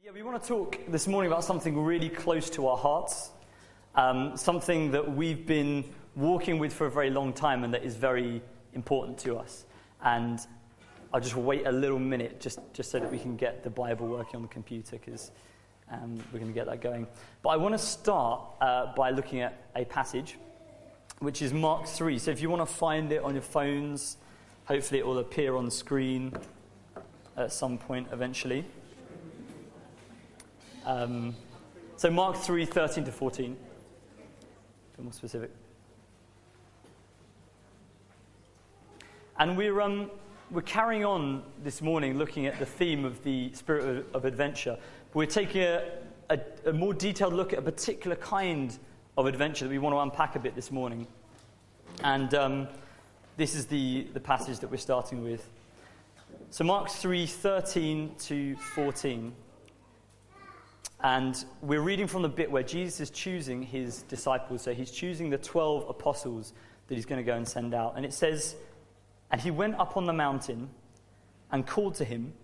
Yeah, we want to talk this morning about something really close to our hearts, something that we've been walking with for a very long time and that is very important to us. And I'll just wait a little minute just so that we can get the Bible working on the computer, because we're going to get that going. But I want to start by looking at a passage, which is Mark 3. So if you want to find it on your phones, hopefully it will appear on the screen at some point eventually. So Mark 3, 13 to 14. A bit more specific. And we're carrying on this morning looking at the theme of the spirit of adventure. We're taking a more detailed look at a particular kind of adventure that we want to unpack a bit this morning. And this is the passage that we're starting with. So Mark 3, 13 to 14. And we're reading from the bit where Jesus is choosing his disciples. So he's choosing the 12 apostles that he's going to go and send out. And it says, "And he went up on the mountain and called to him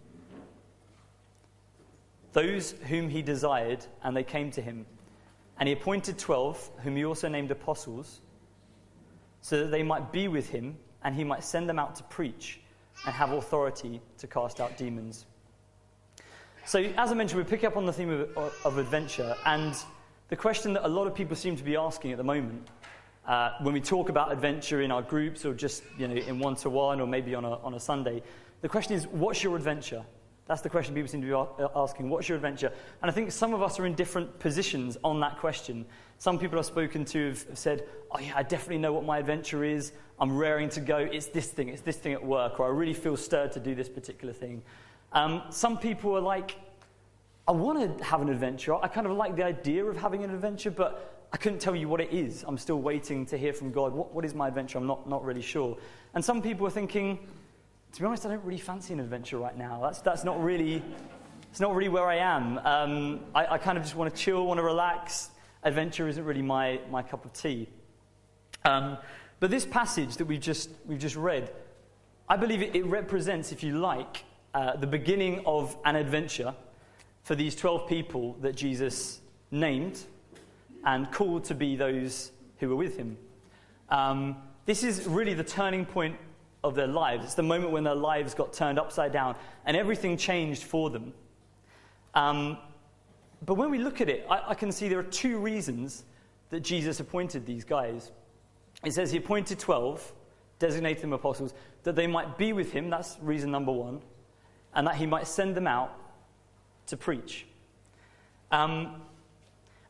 those whom he desired, and they came to him. And he appointed 12, whom he also named apostles, so that they might be with him, and he might send them out to preach and have authority to cast out demons." So, as I mentioned, we're picking up on the theme of adventure, and the question that a lot of people seem to be asking at the moment, when we talk about adventure in our groups or just in one-to-one or maybe on a Sunday, the question is, what's your adventure? That's the question people seem to be asking. What's your adventure? And I think some of us are in different positions on that question. Some people I've spoken to have said, "Oh yeah, I definitely know what my adventure is. I'm raring to go. It's this thing at work, or I really feel stirred to do this particular thing." Some people are like, "I want to have an adventure. I kind of like the idea of having an adventure, but I couldn't tell you what it is. I'm still waiting to hear from God. What is my adventure? I'm not really sure." And some people are thinking, "To be honest, I don't really fancy an adventure right now. That's not really, it's not really where I am. I kind of just want to chill, want to relax. Adventure isn't really my cup of tea." But this passage that we've just read, I believe it represents, if you like, the beginning of an adventure for these 12 people that Jesus named and called to be those who were with him. This is really the turning point of their lives. It's the moment when their lives got turned upside down and everything changed for them. But when we look at it, I can see there are two reasons that Jesus appointed these guys. It says he appointed 12, designated them apostles, that they might be with him, that's reason number one, and that he might send them out to preach. And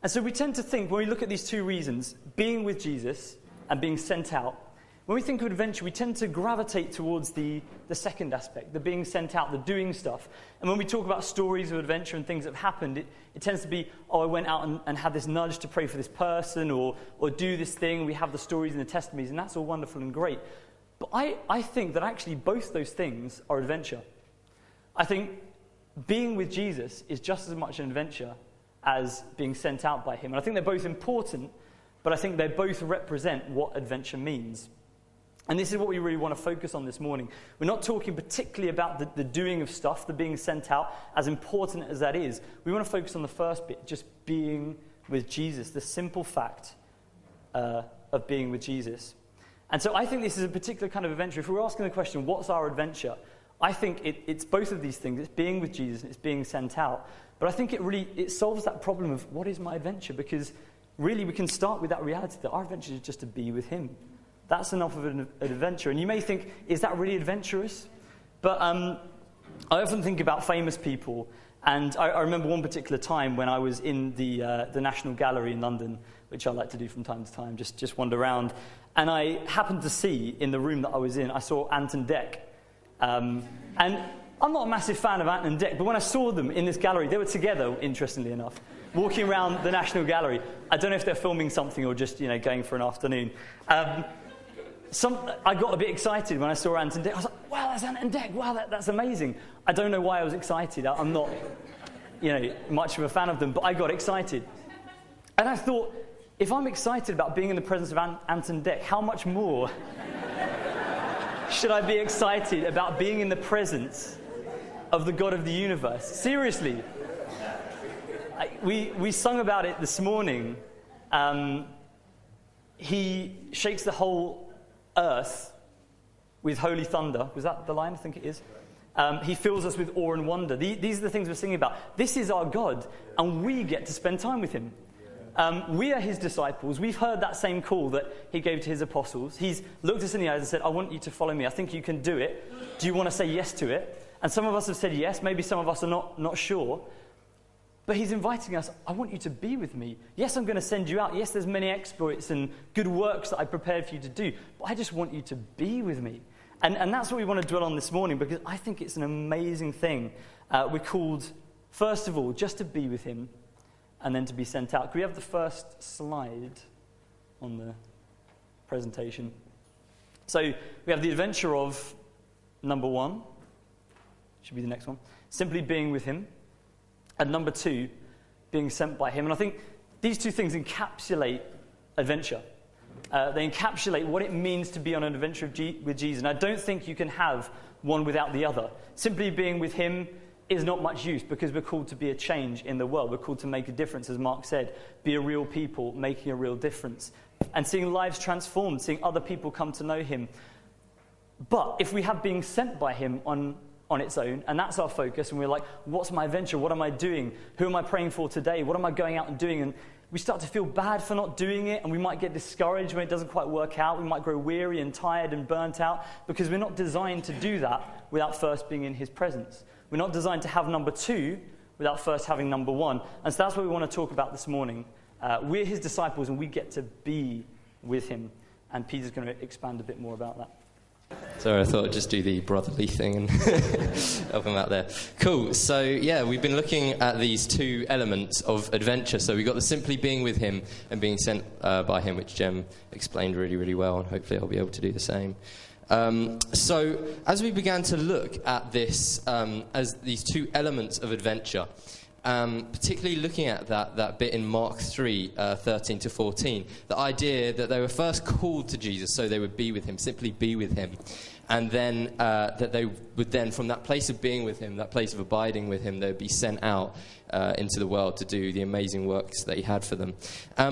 so we tend to think, when we look at these two reasons, being with Jesus and being sent out, when we think of adventure, we tend to gravitate towards the second aspect, the being sent out, the doing stuff. And when we talk about stories of adventure and things that have happened, it tends to be, "Oh, I went out and had this nudge to pray for this person," or "do this thing." We have the stories and the testimonies, and that's all wonderful and great. But I think that actually both those things are adventure. I think being with Jesus is just as much an adventure as being sent out by him. And I think they're both important, but I think they both represent what adventure means. And this is what we really want to focus on this morning. We're not talking particularly about the doing of stuff, the being sent out, as important as that is. We want to focus on the first bit, just being with Jesus, the simple fact of being with Jesus. And so I think this is a particular kind of adventure. If we're asking the question, what's our adventure? I think it's both of these things. It's being with Jesus and it's being sent out. But I think it solves that problem of what is my adventure? Because really we can start with that reality that our adventure is just to be with him. That's enough of an adventure. And you may think, is that really adventurous? But I often think about famous people. And I remember one particular time when I was in the National Gallery in London, which I like to do from time to time, just wander around. And I happened to see, in the room that I was in, I saw Ant and Dec. And I'm not a massive fan of Ant and Dec, but when I saw them in this gallery, they were together, interestingly enough, walking around the National Gallery. I don't know if they're filming something or just, going for an afternoon. I got a bit excited when I saw Ant and Dec. I was like, "Wow, that's Ant and Dec. Wow, that's amazing." I don't know why I was excited. I'm not, much of a fan of them, but I got excited. And I thought, if I'm excited about being in the presence of Ant and Dec, how much more should I be excited about being in the presence of the God of the universe? Seriously. We sung about it this morning. He shakes the whole earth with holy thunder. Was that the line? I think it is. He fills us with awe and wonder. These are the things we're singing about. This is our God, and we get to spend time with him. We are his disciples. We've heard that same call that he gave to his apostles. He's looked us in the eyes and said, I want you to follow me. I think you can do it. Do you want to say yes to it? And some of us have said yes. Maybe some of us are not sure. But he's inviting us, I want you to be with me. Yes, I'm going to send you out. Yes, there's many exploits and good works that I prepared for you to do. But I just want you to be with me. And that's what we want to dwell on this morning, because I think it's an amazing thing. We're called, first of all, just to be with him and then to be sent out. Can we have the first slide on the presentation? So we have the adventure of number 1. Should be the next one. Simply being with him. And number 2, being sent by him. And I think these two things encapsulate adventure. They encapsulate what it means to be on an adventure with Jesus. And I don't think you can have one without the other. Simply being with him is not much use, because we're called to be a change in the world. We're called to make a difference, as Mark said. Be a real people, making a real difference. And seeing lives transformed, seeing other people come to know him. But if we have being sent by him on its own, and that's our focus, and we're like, what's my adventure? What am I doing? Who am I praying for today? What am I going out and doing? And we start to feel bad for not doing it, and we might get discouraged when it doesn't quite work out. We might grow weary and tired and burnt out, because we're not designed to do that without first being in his presence. We're not designed to have number 2 without first having number 1. And so that's what we want to talk about this morning. We're his disciples, and we get to be with him. And Peter's going to expand a bit more about that. Sorry, I thought I'd just do the brotherly thing and help him out there. Cool. So, yeah, we've been looking at these two elements of adventure. So we've got the simply being with him and being sent by him, which Jem explained really, really well, and hopefully I'll be able to do the same. So as we began to look at this as these two elements of adventure, particularly looking at that bit in Mark 3, 13 to 14, the idea that they were first called to Jesus so they would be with him, simply be with him, and then that they would then, from that place of being with him, that place of abiding with him, they would be sent out into the world to do the amazing works that he had for them.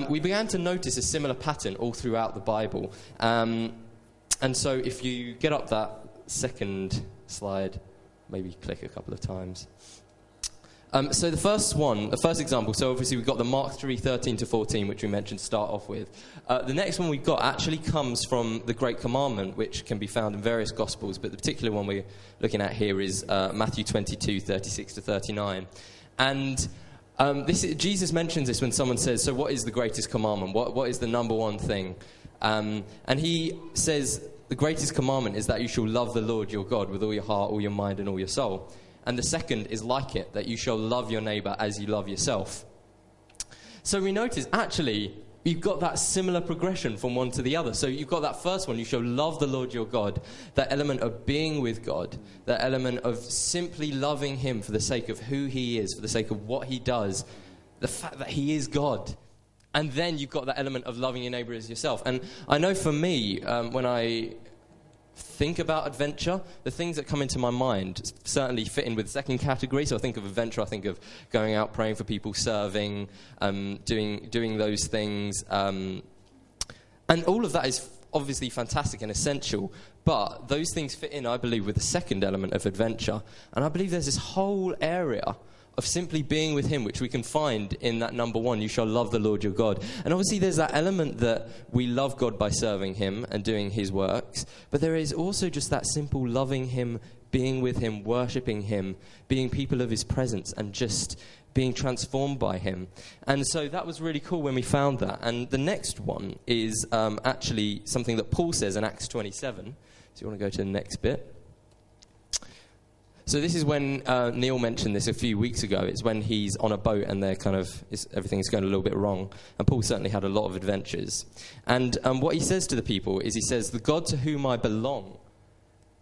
We began to notice a similar pattern all throughout the Bible. And so if you get up that second slide, maybe click a couple of times. So the first example, so obviously we've got the Mark 3, 13 to 14, which we mentioned to start off with. The next one we've got actually comes from the Great Commandment, which can be found in various Gospels, but the particular one we're looking at here is Matthew 22, 36 to 39. And Jesus mentions this when someone says, so what is the greatest commandment? What is the number one thing? And he says, the greatest commandment is that you shall love the Lord your God with all your heart, all your mind, and all your soul. And the second is like it, that you shall love your neighbour as you love yourself. So we notice, actually, you've got that similar progression from one to the other. So you've got that first one, you shall love the Lord your God, that element of being with God, that element of simply loving him for the sake of who he is, for the sake of what he does, the fact that he is God. And then you've got that element of loving your neighbour as yourself. And I know for me, when I think about adventure, the things that come into my mind certainly fit in with the second category. So I think of adventure, I think of going out, praying for people, serving, doing those things. And all of that is obviously fantastic and essential. But those things fit in, I believe, with the second element of adventure. And I believe there's this whole area of simply being with him, which we can find in that number 1, you shall love the Lord your God. And obviously there's that element that we love God by serving him and doing his works, but there is also just that simple loving him, being with him, worshipping him, being people of his presence, and just being transformed by him. And so that was really cool when we found that. And the next one is actually something that Paul says in Acts 27. So you want to go to the next bit. So this is when Neil mentioned this a few weeks ago. It's when he's on a boat and they're everything's going a little bit wrong. And Paul certainly had a lot of adventures. And what he says to the people is he says, the God to whom I belong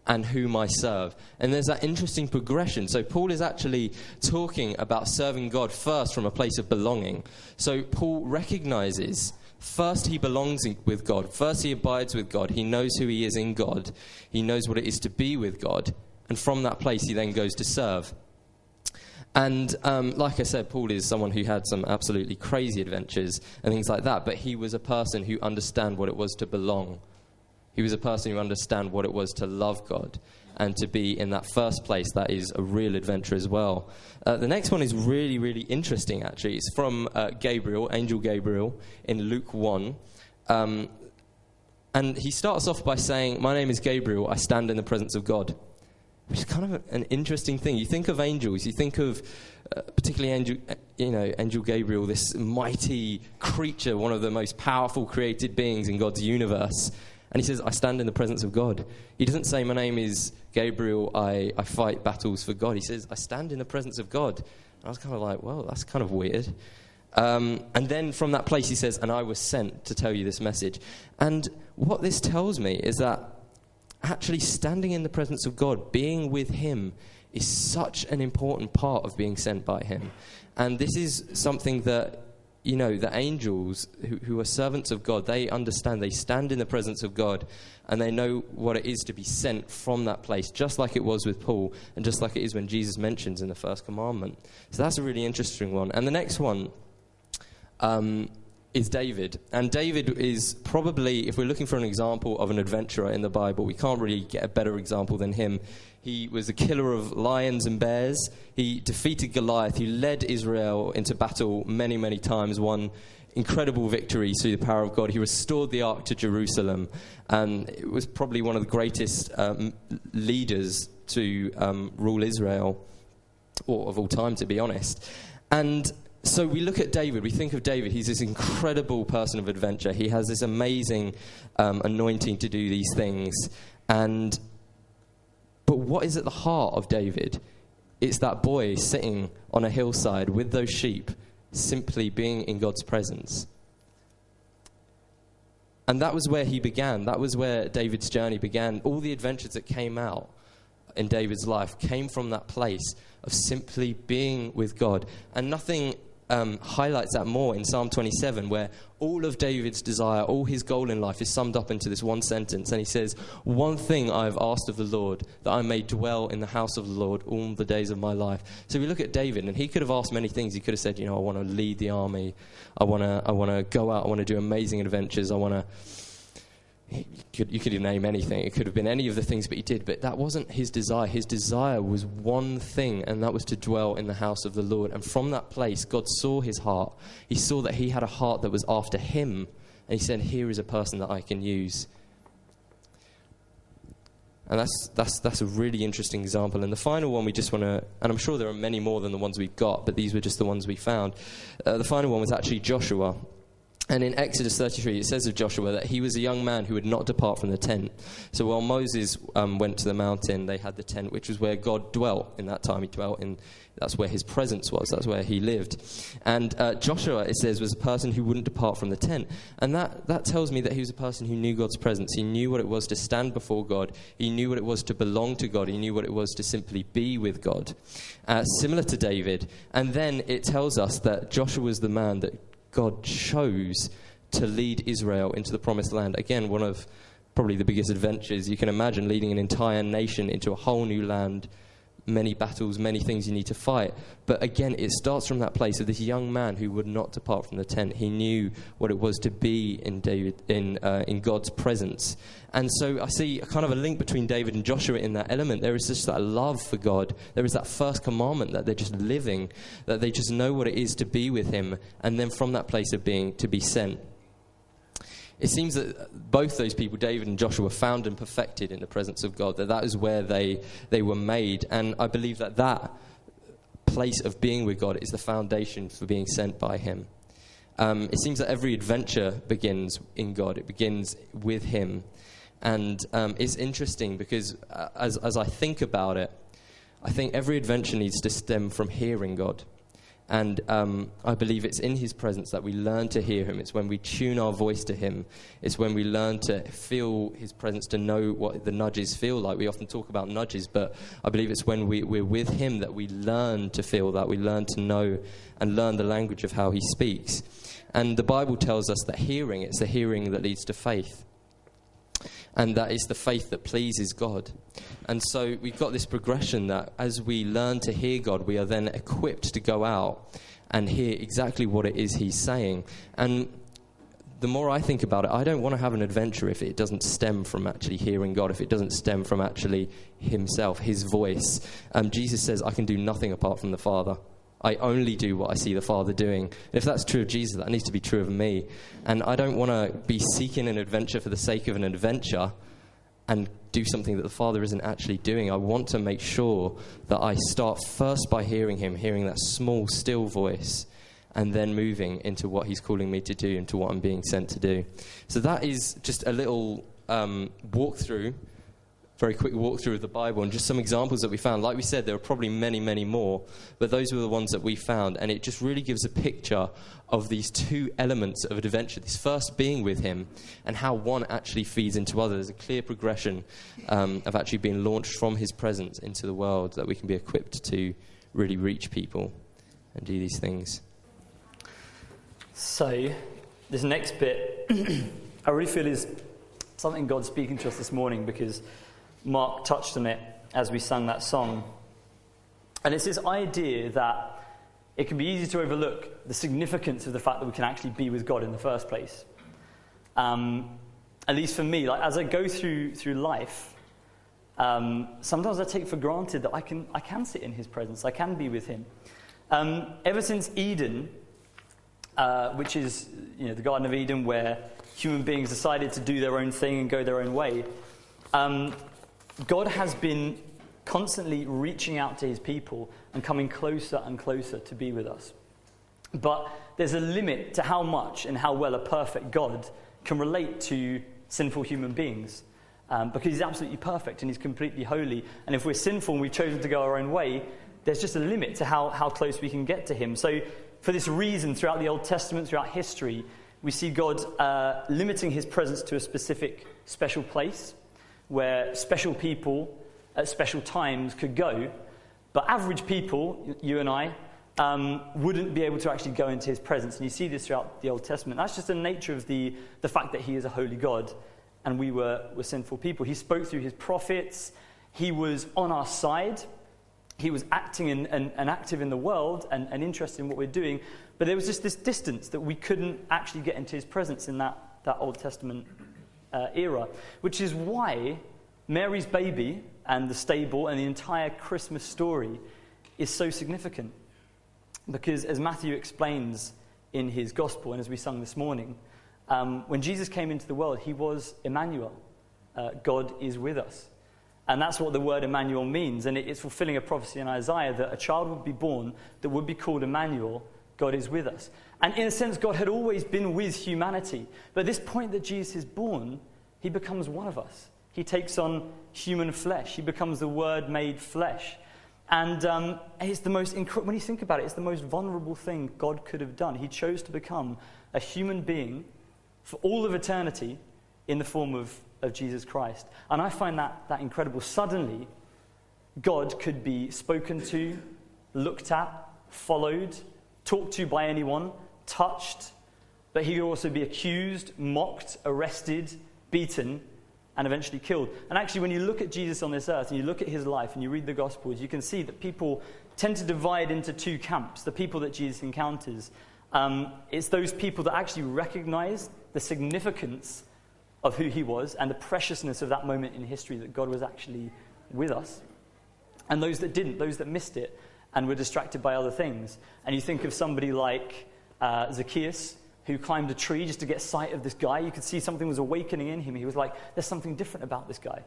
and whom I serve. And there's that interesting progression. So Paul is actually talking about serving God first from a place of belonging. So Paul recognizes first he belongs with God. First he abides with God. He knows who he is in God. He knows what it is to be with God. And from that place, he then goes to serve. And like I said, Paul is someone who had some absolutely crazy adventures and things like that, but he was a person who understood what it was to belong. He was a person who understood what it was to love God and to be in that first place. That is a real adventure as well. The next one is really, really interesting, actually. It's from Gabriel, Angel Gabriel, in Luke 1. And he starts off by saying, "My name is Gabriel, I stand in the presence of God." Which is kind of an interesting thing. You think of angels, you think of particularly Angel Gabriel, this mighty creature, one of the most powerful created beings in God's universe. And he says, "I stand in the presence of God." He doesn't say, "My name is Gabriel, I fight battles for God." He says, "I stand in the presence of God." And I was kind of like, well, that's kind of weird. And then from that place he says, "And I was sent to tell you this message." And what this tells me is that actually standing in the presence of God, being with him, is such an important part of being sent by him. And this is something that, the angels who are servants of God, they understand. They stand in the presence of God, and they know what it is to be sent from that place, just like it was with Paul, and just like it is when Jesus mentions in the first commandment. So that's a really interesting one. And the next one is David. And David is probably, if we're looking for an example of an adventurer in the Bible, we can't really get a better example than him. He was a killer of lions and bears. He defeated Goliath. He led Israel into battle many, many times, won incredible victories through the power of God. He restored the ark to Jerusalem. And it was probably one of the greatest leaders to rule Israel, or of all time, to be honest. And so we look at David, we think of David, he's this incredible person of adventure. He has this amazing anointing to do these things. But what is at the heart of David? It's that boy sitting on a hillside with those sheep, simply being in God's presence. And that was where he began. That was where David's journey began. All the adventures that came out in David's life came from that place of simply being with God. And nothing highlights that more in Psalm 27, where all of David's desire, all his goal in life is summed up into this one sentence. And he says, "One thing I have asked of the Lord, that I may dwell in the house of the Lord all the days of my life." So we look at David, and he could have asked many things. He could have said, I want to lead the army. I want to go out. I want to do amazing adventures. You could name anything. It could have been any of the things, but he did. But that wasn't his desire. His desire was one thing, and that was to dwell in the house of the Lord. And from that place, God saw his heart. He saw that he had a heart that was after him. And he said, "Here is a person that I can use." And that's a really interesting example. And the final one we just want to, and I'm sure there are many more than the ones we've got, but these were just the ones we found. The final one was actually Joshua. And in Exodus 33, it says of Joshua that he was a young man who would not depart from the tent. So while Moses went to the mountain, they had the tent, which was where God dwelt in that time. He dwelt in, that's where his presence was. That's where he lived. And Joshua, it says, was a person who wouldn't depart from the tent. And that tells me that he was a person who knew God's presence. He knew what it was to stand before God. He knew what it was to belong to God. He knew what it was to simply be with God. Similar to David. And then it tells us that Joshua was the man that God chose to lead Israel into the promised land. Again, one of probably the biggest adventures you can imagine, leading an entire nation into a whole new land, many battles, many things you need to fight. But again, it starts from that place of this young man who would not depart from the tent. He knew what it was to be in God's presence. And so I see a kind of a link between David and Joshua in that element. There is just that love for God. There is that first commandment that they're just living, that they just know what it is to be with him, and then from that place of being, to be sent. It seems that both those people, David and Joshua, found and perfected in the presence of God, that is where they were made. And I believe that place of being with God is the foundation for being sent by him. It seems that every adventure begins in God. It begins with him. And it's interesting because as I think about it, I think every adventure needs to stem from hearing God. And I believe it's in his presence that we learn to hear him. It's when we tune our voice to him. It's when we learn to feel his presence, to know what the nudges feel like. We often talk about nudges, but I believe it's when we're with him that we learn to feel that. We learn to know and learn the language of how he speaks. And the Bible tells us that it's the hearing that leads to faith. And that is the faith that pleases God. And so we've got this progression that as we learn to hear God, we are then equipped to go out and hear exactly what it is he's saying. And the more I think about it, I don't want to have an adventure if it doesn't stem from actually hearing God, if it doesn't stem from actually himself, his voice. Jesus says, I can do nothing apart from the Father. I only do what I see the Father doing. And if that's true of Jesus, that needs to be true of me. And I don't want to be seeking an adventure for the sake of an adventure and do something that the Father isn't actually doing. I want to make sure that I start first by hearing him, hearing that small, still voice, and then moving into what he's calling me to do, into what I'm being sent to do. So that is just a little walkthrough, very quick walkthrough of the Bible, and just some examples that we found. Like we said, there are probably many, many more, but those were the ones that we found, and it just really gives a picture of these two elements of adventure, this first being with him, and how one actually feeds into other. There's a clear progression of actually being launched from his presence into the world, that we can be equipped to really reach people and do these things. So, this next bit, I really feel is something God's speaking to us this morning, because Mark touched on it as we sang that song. And it's this idea that it can be easy to overlook the significance of the fact that we can actually be with God in the first place. At least for me, like as I go through life, sometimes I take for granted that I can sit in his presence, I can be with him. Ever since Eden, which is the Garden of Eden, where human beings decided to do their own thing and go their own way, God has been constantly reaching out to his people and coming closer and closer to be with us. But there's a limit to how much and how well a perfect God can relate to sinful human beings, because he's absolutely perfect and he's completely holy. And if we're sinful and we've chosen to go our own way, there's just a limit to how close we can get to him. So for this reason, throughout the Old Testament, throughout history, we see God limiting his presence to a specific special place where special people at special times could go, but average people, you and I, wouldn't be able to actually go into his presence. And you see this throughout the Old Testament. That's just the nature of the fact that he is a holy God and we were sinful people. He spoke through his prophets. He was on our side. He was acting and active in the world and interested in what we're doing. But there was just this distance that we couldn't actually get into his presence in that Old Testament era, which is why Mary's baby and the stable and the entire Christmas story is so significant. Because as Matthew explains in his gospel, and as we sung this morning, when Jesus came into the world, he was Emmanuel. God is with us. And that's what the word Emmanuel means. And it's fulfilling a prophecy in Isaiah that a child would be born that would be called Emmanuel. God is with us. And in a sense, God had always been with humanity. But at this point that Jesus is born, he becomes one of us. He takes on human flesh. He becomes the Word made flesh. And it's the most when you think about it, it's the most vulnerable thing God could have done. He chose to become a human being for all of eternity in the form of Jesus Christ. And I find that incredible. Suddenly, God could be spoken to, looked at, followed, talked to by anyone, touched, but he could also be accused, mocked, arrested, beaten, and eventually killed. And actually, when you look at Jesus on this earth, and you look at his life, and you read the Gospels, you can see that people tend to divide into two camps. The people that Jesus encounters, it's those people that actually recognize the significance of who he was and the preciousness of that moment in history that God was actually with us. And those that didn't, those that missed it and were distracted by other things. And you think of somebody like Zacchaeus, who climbed a tree just to get sight of this guy. You could see something was awakening in him. He was like, there's something different about this guy.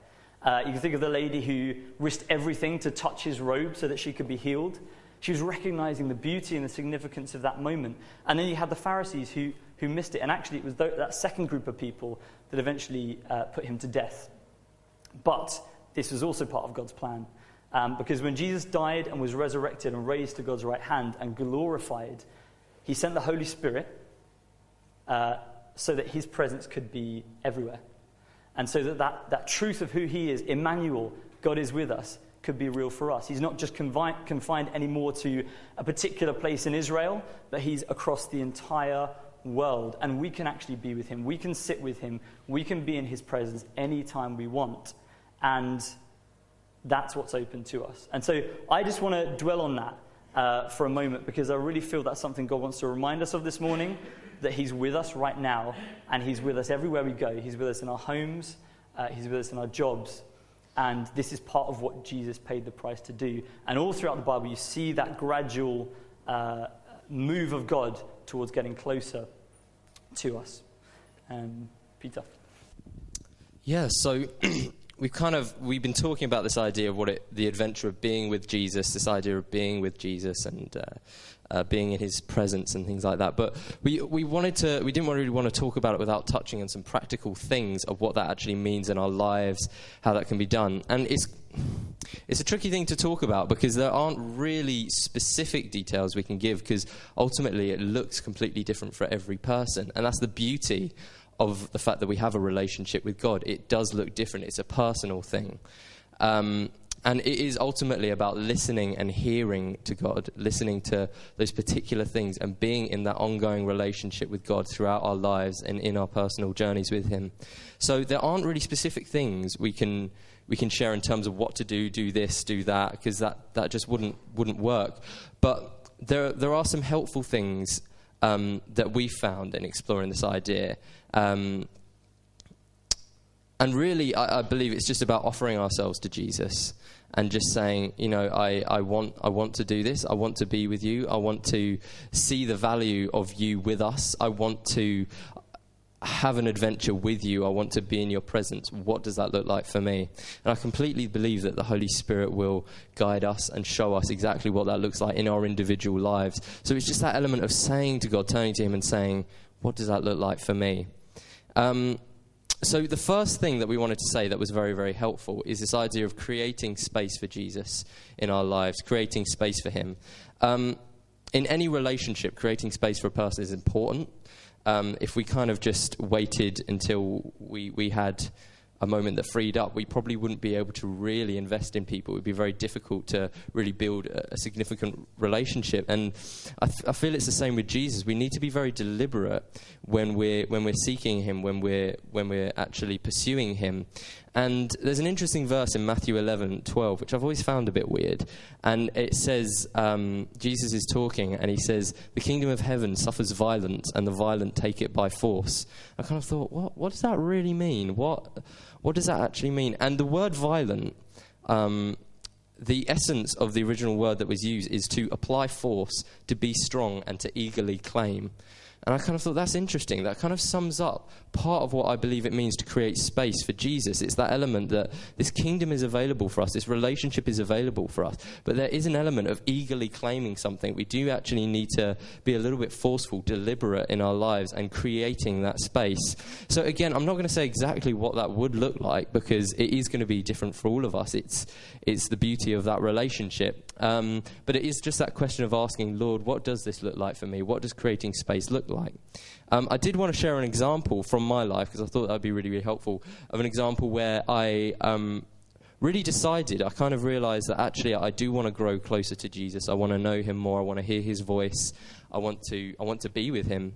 You can think of the lady who risked everything to touch his robe so that she could be healed. She was recognizing the beauty and the significance of that moment. And then you had the Pharisees who missed it. And actually, it was that second group of people that eventually put him to death. But this was also part of God's plan. Because when Jesus died and was resurrected and raised to God's right hand and glorified, he sent the Holy Spirit so that his presence could be everywhere. And so that truth of who he is, Emmanuel, God is with us, could be real for us. He's not just confined anymore to a particular place in Israel, but he's across the entire world, and we can actually be with him. We can sit with him. We can be in his presence anytime we want. And that's what's open to us. And so I just want to dwell on that for a moment, because I really feel that's something God wants to remind us of this morning, that he's with us right now, and he's with us everywhere we go. He's with us in our homes. He's with us in our jobs. And this is part of what Jesus paid the price to do. And all throughout the Bible, you see that gradual move of God towards getting closer to us. Peter. Yeah, so we've been talking about this idea of the adventure of being with Jesus, this idea of being with Jesus and being in his presence and things like that. But we didn't really want to talk about it without touching on some practical things of what that actually means in our lives, how that can be done. And it's a tricky thing to talk about because there aren't really specific details we can give, because ultimately it looks completely different for every person. And that's the beauty of the fact that we have a relationship with God. It does look different. It's a personal thing. And it is ultimately about listening and hearing to God, listening to those particular things and being in that ongoing relationship with God throughout our lives and in our personal journeys with him. So there aren't really specific things we can share in terms of what to do this, do that, because that just wouldn't work. But there are some helpful things that we found in exploring this idea. And really, I believe it's just about offering ourselves to Jesus and just saying, I want to do this. I want to be with you. I want to see the value of you with us. I want to have an adventure with you. I want to be in your presence. What does that look like for me? And I completely believe that the Holy Spirit will guide us and show us exactly what that looks like in our individual lives. So it's just that element of saying to God, turning to him and saying, what does that look like for me? So the first thing that we wanted to say that was very, very helpful is this idea of creating space for Jesus in our lives, creating space for him. In any relationship, creating space for a person is important. If we kind of just waited until we had a moment that freed up, we probably wouldn't be able to really invest in people. It would be very difficult to really build a significant relationship. And I feel it's the same with Jesus. We need to be very deliberate when we're seeking him, when we're actually pursuing him. And there's an interesting verse in Matthew 11:12, which I've always found a bit weird. And it says, Jesus is talking, and he says, the kingdom of heaven suffers violence, and the violent take it by force. I kind of thought, what does that really mean? What does that actually mean? And the word violent, the essence of the original word that was used is to apply force, to be strong, and to eagerly claim. And I kind of thought, that's interesting. That kind of sums up part of what I believe it means to create space for Jesus. It's that element that this kingdom is available for us, this relationship is available for us, but there is an element of eagerly claiming something. We do actually need to be a little bit forceful, deliberate in our lives and creating that space. So again, I'm not going to say exactly what that would look like, because it is going to be different for all of us. It's the beauty of that relationship. But it is just that question of asking, Lord, what does this look like for me? What does creating space look like? I did want to share an example from my life, because I thought that would be really, really helpful, of an example where I really decided, I kind of realized that actually I do want to grow closer to Jesus. I want to know him more. I want to hear his voice. I want to be with him.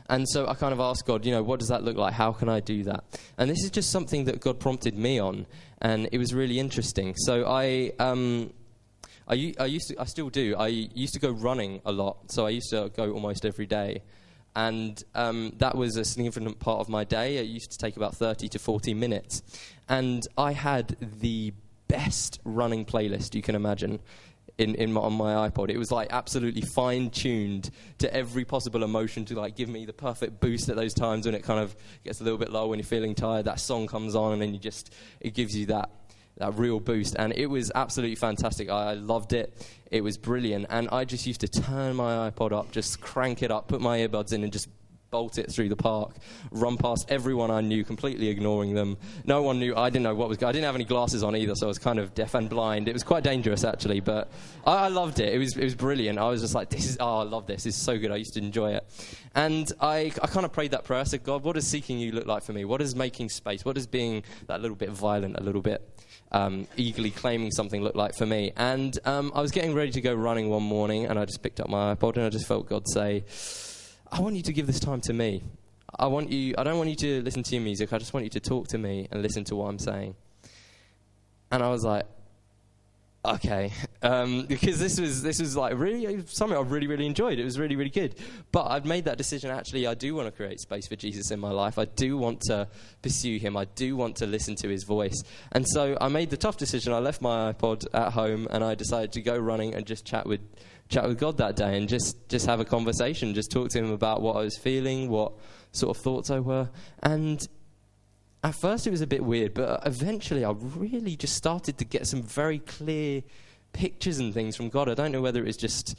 And so I kind of asked God, what does that look like? How can I do that? And this is just something that God prompted me on, and it was really interesting. So I still do. I used to go running a lot, so I used to go almost every day. And that was a significant part of my day. It used to take about 30 to 40 minutes. And I had the best running playlist you can imagine on my iPod. It was like absolutely fine-tuned to every possible emotion to like give me the perfect boost at those times when it kind of gets a little bit low, when you're feeling tired. That song comes on, and then it gives you that real boost. And it was absolutely fantastic. I loved it. It was brilliant. And I just used to turn my iPod up, just crank it up, put my earbuds in, and just bolt it through the park, run past everyone I knew, completely ignoring them. No one knew. I didn't know what was going on. I didn't have any glasses on either, so I was kind of deaf and blind. It was quite dangerous, actually, but I loved it. It was brilliant. I was just like, I love this. This is so good. I used to enjoy it. And I kind of prayed that prayer. I said, God, what does seeking you look like for me? What does making space? What does being that little bit violent, a little bit eagerly claiming something look like for me? And I was getting ready to go running one morning, and I just picked up my iPod, and I just felt God say, I want you to give this time to me. I don't want you to listen to your music. I just want you to talk to me and listen to what I'm saying. And I was like, okay, because this was like really something I really, really enjoyed. It was really, really good. But I've made that decision. Actually, I do want to create space for Jesus in my life. I do want to pursue him. I do want to listen to his voice. And so I made the tough decision. I left my iPod at home and I decided to go running and just chat with God that day and just have a conversation, just talk to him about what I was feeling, what sort of thoughts I were. And at first it was a bit weird, but eventually I really just started to get some very clear pictures and things from God. I don't know whether it was just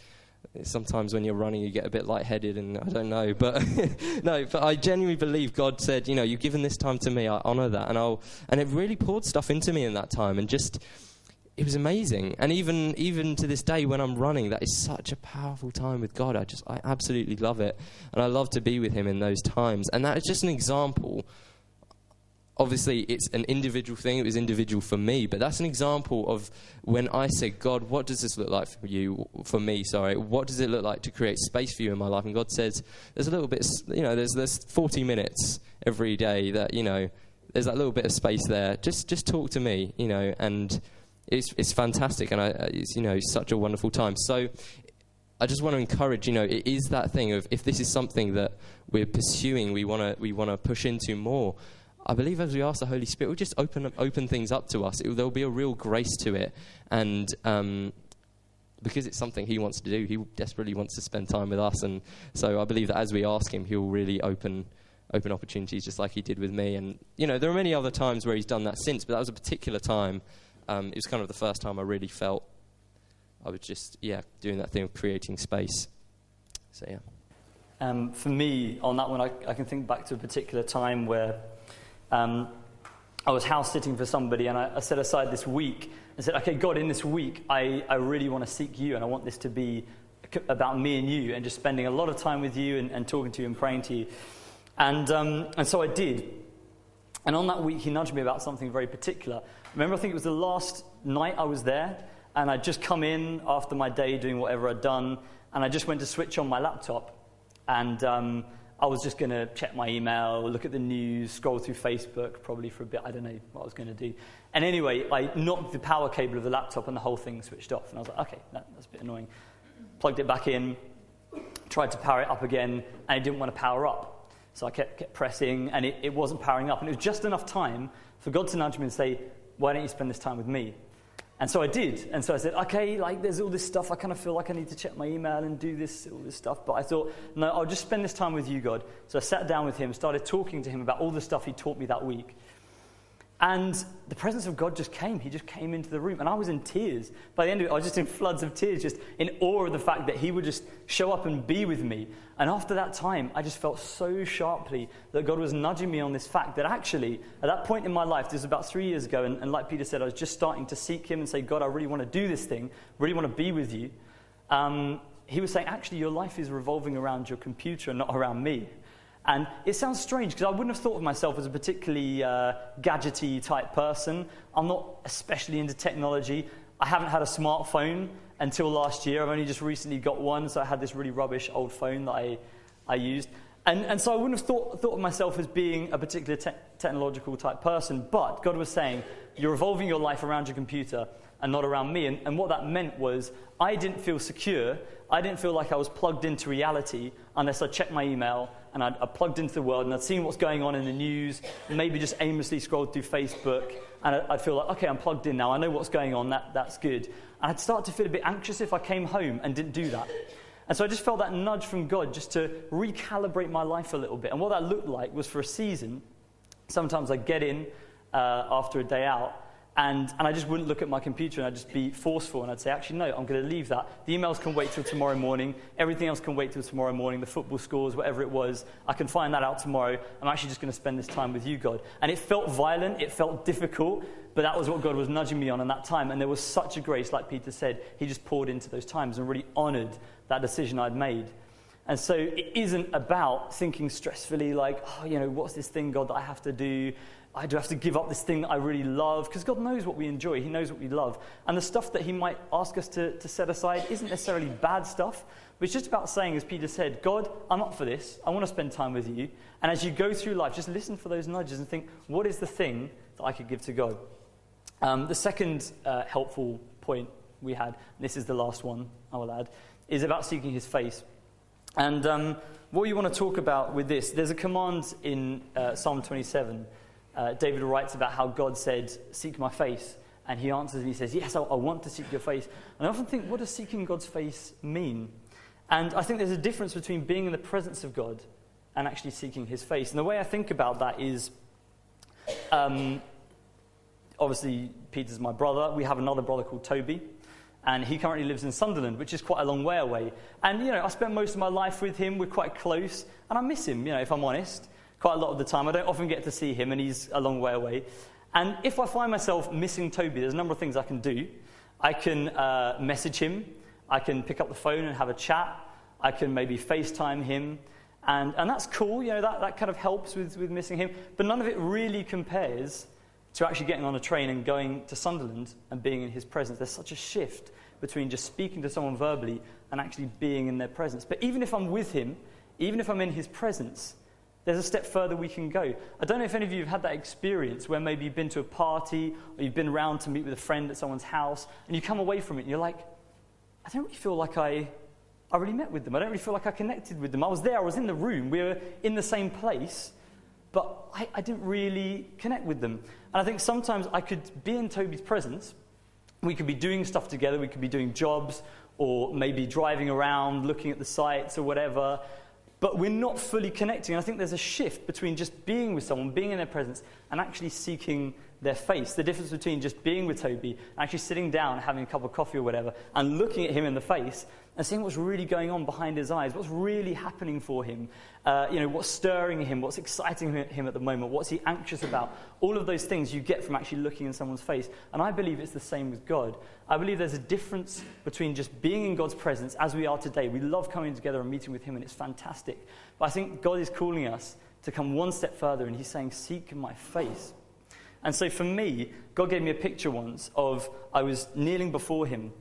sometimes when you're running you get a bit lightheaded and I don't know, but no, but I genuinely believe God said, you've given this time to me, I honour that, and it really poured stuff into me in that time, and just it was amazing. And even to this day when I'm running, that is such a powerful time with God. I absolutely love it, and I love to be with him in those times. And that is just an example. Obviously, it's an individual thing. It was individual for me. But that's an example of when I said, God, what does this look like for me? What does it look like to create space for you in my life? And God says, there's a little bit, there's 40 minutes every day that, there's that little bit of space there. Just talk to me, and it's fantastic. And it's such a wonderful time. So I just want to encourage, it is that thing of if this is something that we're pursuing, we want to push into more. I believe as we ask the Holy Spirit, we'll just open things up to us. There'll be a real grace to it. And because it's something he wants to do, he desperately wants to spend time with us. And so I believe that as we ask him, he'll really open opportunities just like he did with me. And, there are many other times where he's done that since, but that was a particular time. It was kind of the first time I really felt I was just, doing that thing of creating space. So, yeah. For me, on that one, I can think back to a particular time where I was house sitting for somebody, and I set aside this week and said, okay, God, in this week, I really want to seek you, and I want this to be about me and you, and just spending a lot of time with you and talking to you and praying to you. And so I did. And on that week, he nudged me about something very particular. Remember, I think it was the last night I was there, and I'd just come in after my day doing whatever I'd done, and I just went to switch on my laptop, and I was just going to check my email, look at the news, scroll through Facebook probably for a bit. I don't know what I was going to do. And anyway, I knocked the power cable of the laptop and the whole thing switched off. And I was like, okay, that's a bit annoying. Plugged it back in, tried to power it up again, and it didn't want to power up. So I kept pressing, and it wasn't powering up. And it was just enough time for God to nudge me and say, why don't you spend this time with me? And so I did. And so I said, okay, there's all this stuff. I kind of feel like I need to check my email and do all this stuff. But I thought, no, I'll just spend this time with you, God. So I sat down with him, started talking to him about all the stuff he taught me that week. And the presence of God just came. He just came into the room. And I was in tears. By the end of it, I was just in floods of tears, just in awe of the fact that he would just show up and be with me. And after that time, I just felt so sharply that God was nudging me on this fact that actually, at that point in my life, this was about 3 years ago, and like Peter said, I was just starting to seek him and say, God, I really want to do this thing, really want to be with you. He was saying, actually, your life is revolving around your computer and not around me. And it sounds strange because I wouldn't have thought of myself as a particularly gadgety type person. I'm not especially into technology. I haven't had a smartphone until last year. I've only just recently got one, so I had this really rubbish old phone that I used. And so I wouldn't have thought of myself as being a particular technological type person. But God was saying, you're revolving your life around your computer and not around me. And what that meant was I didn't feel secure. I didn't feel like I was plugged into reality unless I checked my email and I plugged into the world and I'd seen what's going on in the news, and maybe just aimlessly scrolled through Facebook, and I'd feel like, okay, I'm plugged in now. I know what's going on. That's good. And I'd start to feel a bit anxious if I came home and didn't do that. And so I just felt that nudge from God just to recalibrate my life a little bit. And what that looked like was for a season, sometimes I'd get in after a day out, and I just wouldn't look at my computer, and I'd just be forceful, and I'd say, actually, no, I'm going to leave that. The emails can wait till tomorrow morning. Everything else can wait till tomorrow morning. The football scores, whatever it was, I can find that out tomorrow. I'm actually just going to spend this time with you, God. And it felt violent. It felt difficult. But that was what God was nudging me on in that time. And there was such a grace, like Peter said. He just poured into those times and really honored that decision I'd made. And so it isn't about thinking stressfully like, what's this thing, God, that I have to do? I do have to give up this thing that I really love, because God knows what we enjoy. He knows what we love. And the stuff that he might ask us to set aside isn't necessarily bad stuff, But it's just about saying, as Peter said, God, I'm up for this. I want to spend time with you. And as you go through life, just listen for those nudges and think, what is the thing that I could give to God? The second helpful point we had, and this is the last one I will add, is about seeking his face. And what you want to talk about with this, there's a command in Psalm 27. David writes about how God said, seek my face. And he answers and he says, yes, I want to seek your face. And I often think, what does seeking God's face mean? And I think there's a difference between being in the presence of God and actually seeking his face. And the way I think about that is, obviously, Peter's my brother. We have another brother called Toby. And he currently lives in Sunderland, which is quite a long way away. And, I spent most of my life with him. We're quite close. And I miss him, if I'm honest, quite a lot of the time. I don't often get to see him, and he's a long way away. And if I find myself missing Toby, there's a number of things I can do. I can message him. I can pick up the phone and have a chat. I can maybe FaceTime him. And that's cool. That kind of helps with missing him. But none of it really compares to actually getting on a train and going to Sunderland and being in his presence. There's such a shift between just speaking to someone verbally and actually being in their presence. But even if I'm with him, even if I'm in his presence, there's a step further we can go. I don't know if any of you have had that experience where maybe you've been to a party or you've been around to meet with a friend at someone's house and you come away from it and you're like, I don't really feel like I really met with them. I don't really feel like I connected with them. I was there, I was in the room, we were in the same place, but I didn't really connect with them. And I think sometimes I could be in Toby's presence. We could be doing stuff together. We could be doing jobs or maybe driving around, looking at the sites or whatever. But we're not fully connecting. I think there's a shift between just being with someone, being in their presence, and actually seeking their face. The difference between just being with Toby and actually sitting down, having a cup of coffee or whatever, and looking at him in the face and seeing what's really going on behind his eyes, what's really happening for him, what's stirring him, what's exciting him at the moment, what's he anxious about. All of those things you get from actually looking in someone's face. And I believe it's the same with God. I believe there's a difference between just being in God's presence as we are today. We love coming together and meeting with him, and it's fantastic. But I think God is calling us to come one step further, and he's saying, seek my face. And so for me, God gave me a picture once of I was kneeling before him,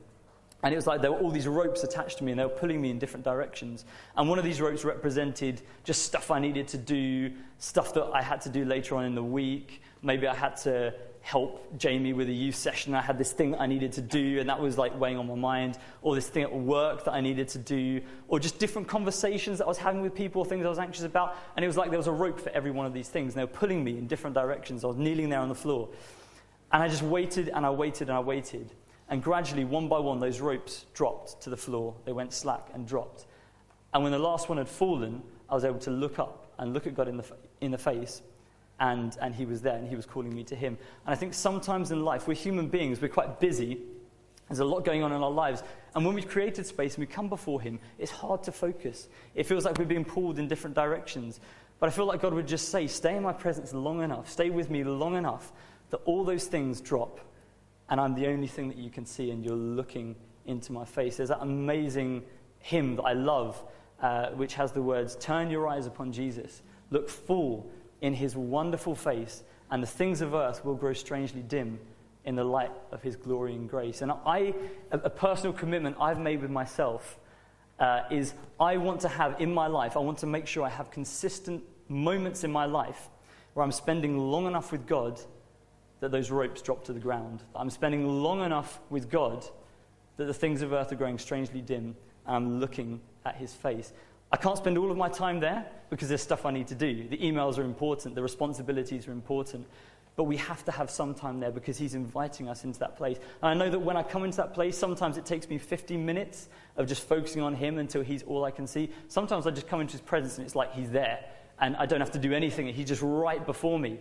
and it was like there were all these ropes attached to me, and they were pulling me in different directions. And one of these ropes represented just stuff I needed to do, stuff that I had to do later on in the week. Maybe I had to help Jamie with a youth session. I had this thing that I needed to do, and that was like weighing on my mind. Or this thing at work that I needed to do. Or just different conversations that I was having with people, things I was anxious about. And it was like there was a rope for every one of these things. And they were pulling me in different directions. I was kneeling there on the floor. And I just waited, and I waited, and I waited. And gradually, one by one, those ropes dropped to the floor. They went slack and dropped. And when the last one had fallen, I was able to look up and look at God in the face. And he was there, and he was calling me to him. And I think sometimes in life, we're human beings. We're quite busy. There's a lot going on in our lives. And when we've created space and we come before him, it's hard to focus. It feels like we're being pulled in different directions. But I feel like God would just say, stay in my presence long enough, stay with me long enough, that all those things drop. And I'm the only thing that you can see, and you're looking into my face. There's that amazing hymn that I love, which has the words, turn your eyes upon Jesus, look full in his wonderful face, and the things of earth will grow strangely dim in the light of his glory and grace. And a personal commitment I've made with myself is I want to have in my life, I want to make sure I have consistent moments in my life where I'm spending long enough with God that those ropes drop to the ground. I'm spending long enough with God that the things of earth are growing strangely dim, and I'm looking at his face. I can't spend all of my time there because there's stuff I need to do. The emails are important, the responsibilities are important, but we have to have some time there because he's inviting us into that place. And I know that when I come into that place, sometimes it takes me 15 minutes of just focusing on him until he's all I can see. Sometimes I just come into his presence and it's like he's there, and I don't have to do anything, and he's just right before me.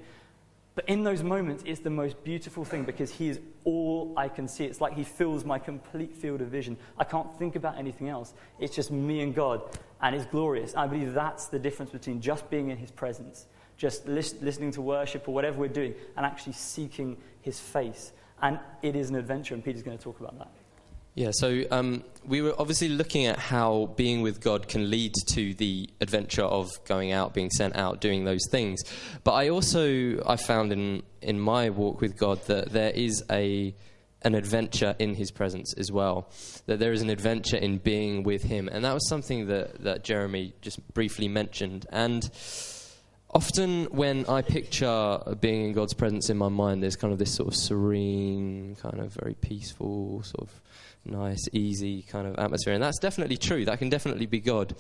But in those moments, it's the most beautiful thing because he is all I can see. It's like he fills my complete field of vision. I can't think about anything else. It's just me and God, and it's glorious. I believe that's the difference between just being in his presence, just listening to worship or whatever we're doing, and actually seeking his face. And it is an adventure, and Peter's going to talk about that. Yeah, so we were obviously looking at how being with God can lead to the adventure of going out, being sent out, doing those things. But I found in my walk with God that there is a an adventure in his presence as well, that there is an adventure in being with him. And that was something that Jeremy just briefly mentioned. And often when I picture being in God's presence in my mind, there's kind of this sort of serene, kind of very peaceful, sort of nice, easy kind of atmosphere. And that's definitely true. That can definitely be God.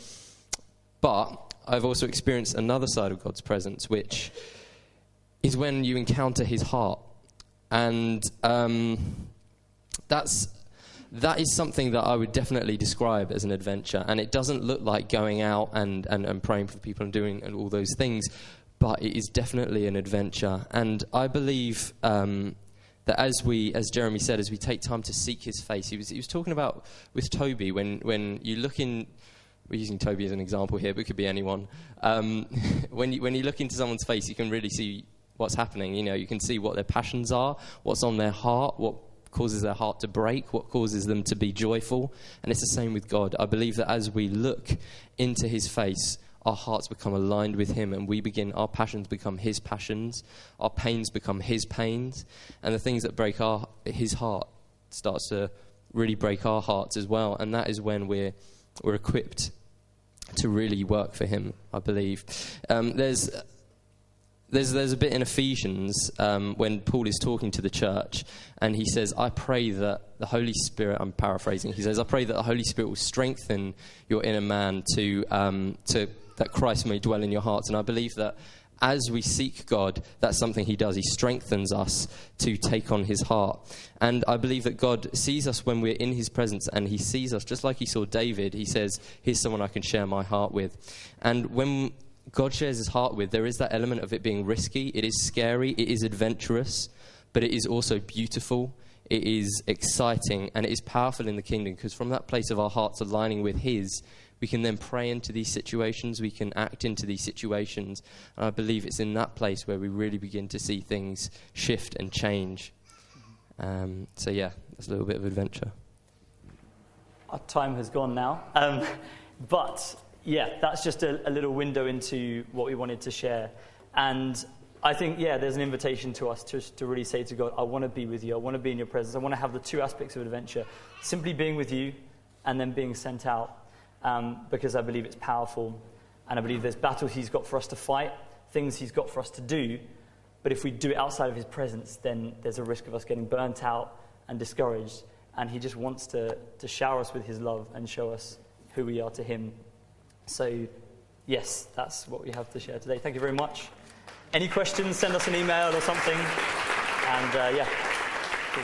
But I've also experienced another side of God's presence, which is when you encounter his heart. And that is something that I would definitely describe as an adventure. And it doesn't look like going out and praying for people and doing and all those things, but it is definitely an adventure. And I believe that as Jeremy said, as we take time to seek his face, he was talking about with Toby, when you look in, we're using Toby as an example here, but it could be anyone. When you look into someone's face, you can really see what's happening. You know, you can see what their passions are, what's on their heart, what causes their heart to break, what causes them to be joyful. And it's the same with God. I believe that as we look into his face, our hearts become aligned with him, and our passions become his passions, our pains become his pains, and the things that break his heart starts to really break our hearts as well. And that is when we're equipped to really work for him, I believe. There's a bit in Ephesians when Paul is talking to the church, and he says, I pray that the Holy Spirit, I'm paraphrasing, he says, I pray that the Holy Spirit will strengthen your inner man to that Christ may dwell in your hearts. And I believe that as we seek God, that's something he does. He strengthens us to take on his heart. And I believe that God sees us when we're in his presence, and he sees us just like he saw David. He says, here's someone I can share my heart with. And when God shares his heart with, there is that element of it being risky. It is scary. It is adventurous. But it is also beautiful. It is exciting. And it is powerful in the kingdom, because from that place of our hearts aligning with his, we can then pray into these situations. We can act into these situations. And I believe it's in that place where we really begin to see things shift and change. So yeah, that's a little bit of adventure. Our time has gone now. But yeah, that's just a little window into what we wanted to share. And I think, there's an invitation to us to really say to God, I want to be with you. I want to be in your presence. I want to have the two aspects of adventure, simply being with you and then being sent out, because I believe it's powerful. And I believe there's battles he's got for us to fight, things he's got for us to do. But if we do it outside of his presence, then there's a risk of us getting burnt out and discouraged. And he just wants to shower us with his love and show us who we are to him. So, yes, that's what we have to share today. Thank you very much. Any questions, send us an email or something. And, cool.